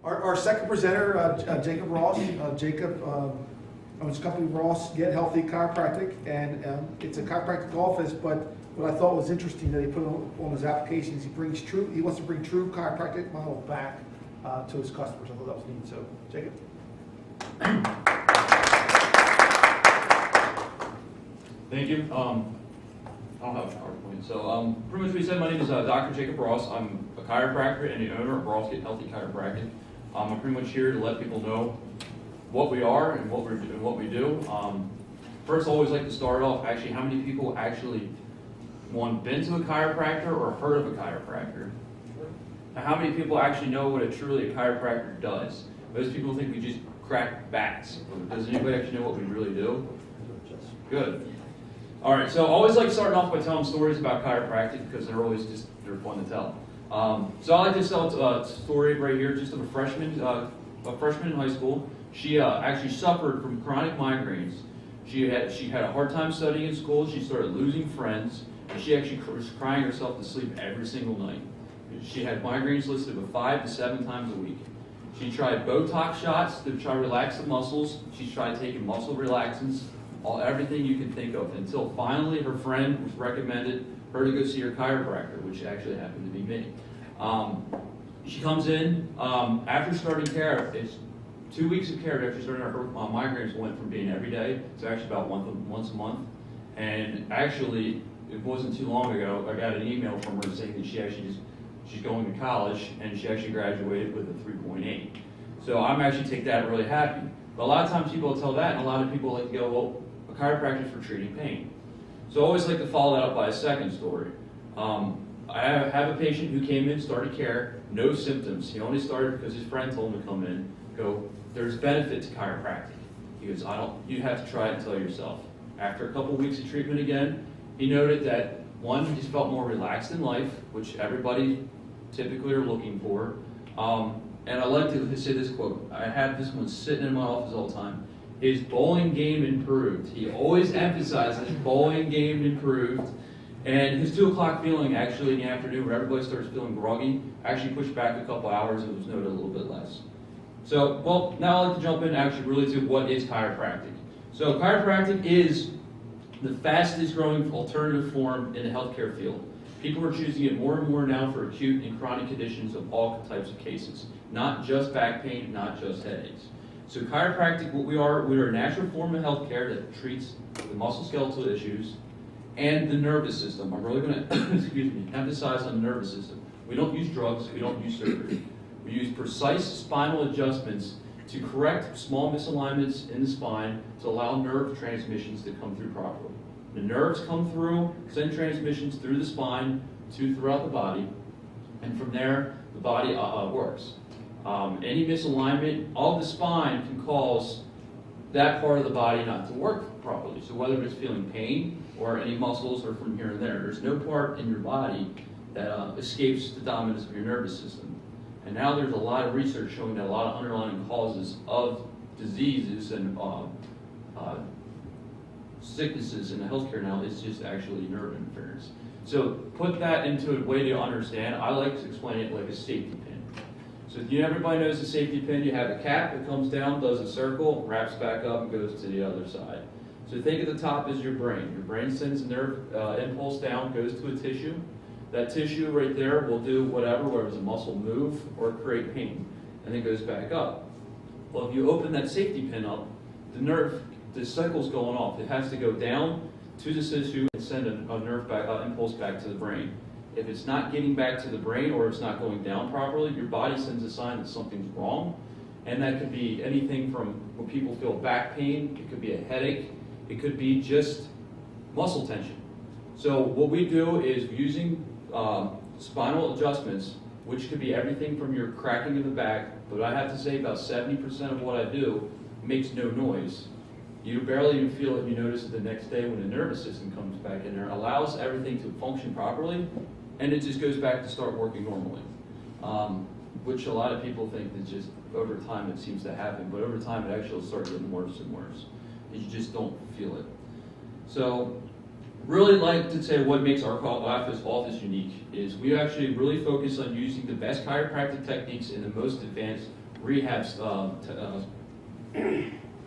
Our second presenter, Jacob Ross. Jacob owns company Ross Get Healthy Chiropractic, and it's a chiropractic office. But what I thought was interesting that he put on his applications, he wants to bring true chiropractic model back to his customers. I thought that was neat. So, Jacob. Thank you. I don't have a PowerPoint. So pretty much what you said, my name is Dr. Jacob Ross. I'm a chiropractor and the owner of Ross Get Healthy Chiropractic. I'm pretty much here to let people know what we are and what we're doing, what we do. First, I always like to start off, actually, how many people actually, one, been to a chiropractor or heard of a chiropractor? Now, how many people actually know what a chiropractor does? Most people think we just crack backs. Does anybody actually know what we really do? Good. All right, so I always like starting off by telling stories about chiropractic because they're fun to tell. So I like to tell a story right here, just of a freshman in high school. She actually suffered from chronic migraines. She had a hard time studying in school. She started losing friends, and she actually was crying herself to sleep every single night. She had migraines listed with 5 to 7 times a week. She tried Botox shots to try to relax the muscles. She tried taking muscle relaxants, everything you can think of, until finally her friend was recommended her to go see her chiropractor, which actually happened to be me. She comes in after starting care. It's 2 weeks of care after starting her migraines went from being every day to actually about once a month. And actually, it wasn't too long ago, I got an email from her saying that she's going to college and she actually graduated with a 3.8. So I'm actually take that really happy. But a lot of times people will tell that, and a lot of people like to go, well, a chiropractor is for treating pain. So I always like to follow that up by a second story. I have a patient who came in, started care, no symptoms. He only started because his friend told him to come in, go, there's benefit to chiropractic. He goes, you have to try it and tell yourself. After a couple weeks of treatment again, he noted that one, he just felt more relaxed in life, which everybody typically are looking for. And I like to say this quote. I have this one sitting in my office all the time. His bowling game improved. He always emphasizes bowling game improved. And his 2 o'clock feeling actually in the afternoon where everybody starts feeling groggy actually pushed back a couple hours and was noted a little bit less. So, well, now I'd like to jump in actually really to what is chiropractic. So chiropractic is the fastest growing alternative form in the healthcare field. People are choosing it more and more now for acute and chronic conditions of all types of cases. Not just back pain, not just headaches. So chiropractic, we're a natural form of healthcare that treats the musculoskeletal issues and the nervous system. I'm really going to emphasize on the nervous system. We don't use drugs, we don't use surgery. We use precise spinal adjustments to correct small misalignments in the spine to allow nerve transmissions to come through properly. The nerves come through, send transmissions through the spine throughout the body, and from there, the body works. Any misalignment of the spine can cause that part of the body not to work properly. So whether it's feeling pain or any muscles or from here and there's no part in your body that escapes the dominance of your nervous system. And now there's a lot of research showing that a lot of underlying causes of diseases and sicknesses in the healthcare now is just actually nerve interference. So put that into a way to understand. I like to explain it like a safety pin. So everybody knows the safety pin. You have a cap that comes down, does a circle, wraps back up, and goes to the other side. So think of the top as your brain. Your brain sends a nerve impulse down, goes to a tissue. That tissue right there will do whatever, whether it's a muscle move or create pain, and then goes back up. Well, if you open that safety pin up, the cycle's going off. It has to go down to the tissue and send a nerve impulse back to the brain. If it's not getting back to the brain or it's not going down properly, your body sends a sign that something's wrong. And that could be anything from when people feel back pain, it could be a headache, it could be just muscle tension. So what we do is using spinal adjustments, which could be everything from your cracking of the back, but I have to say about 70% of what I do makes no noise. You barely even feel it. You notice it the next day when the nervous system comes back in there, allows everything to function properly, and it just goes back to start working normally. Which a lot of people think that just over time it seems to happen, but over time it actually starts getting worse and worse. You just don't feel it. So really like to say what makes our office unique is we actually really focus on using the best chiropractic techniques in the most advanced rehab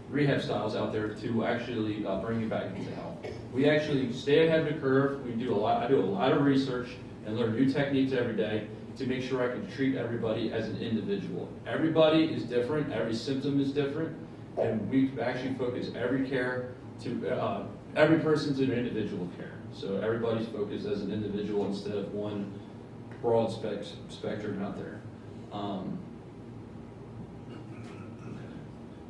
rehab styles out there to actually bring you back into health. We actually stay ahead of the curve. I do a lot of research and learn new techniques every day to make sure I can treat everybody as an individual. Everybody is different, every symptom is different, and we actually focus every care to every person's an individual care. So everybody's focused as an individual instead of one broad spectrum out there.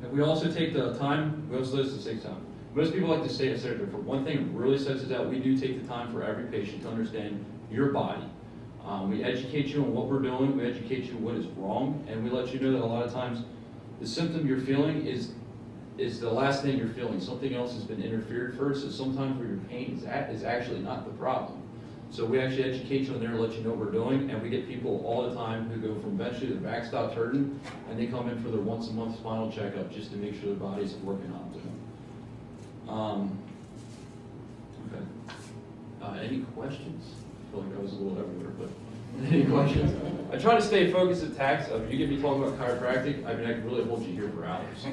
And we also take the time, we also take time. Most people like to say it, for one thing that really sets us out, we do take the time for every patient to understand your body. We educate you on what we're doing, we educate you on what is wrong, and we let you know that a lot of times the symptom you're feeling is the last thing you're feeling. Something else has been interfered first, so sometimes where your pain is actually not the problem. So we actually educate you on there and let you know what we're doing, and we get people all the time who go from eventually their back stops hurting, and they come in for their once a month spinal checkup just to make sure their body's working optimally. Okay. Any questions? I feel like I was a little everywhere, but any questions? I try to stay focused at tax. If you get me talking about chiropractic, I mean, I can really hold you here for hours.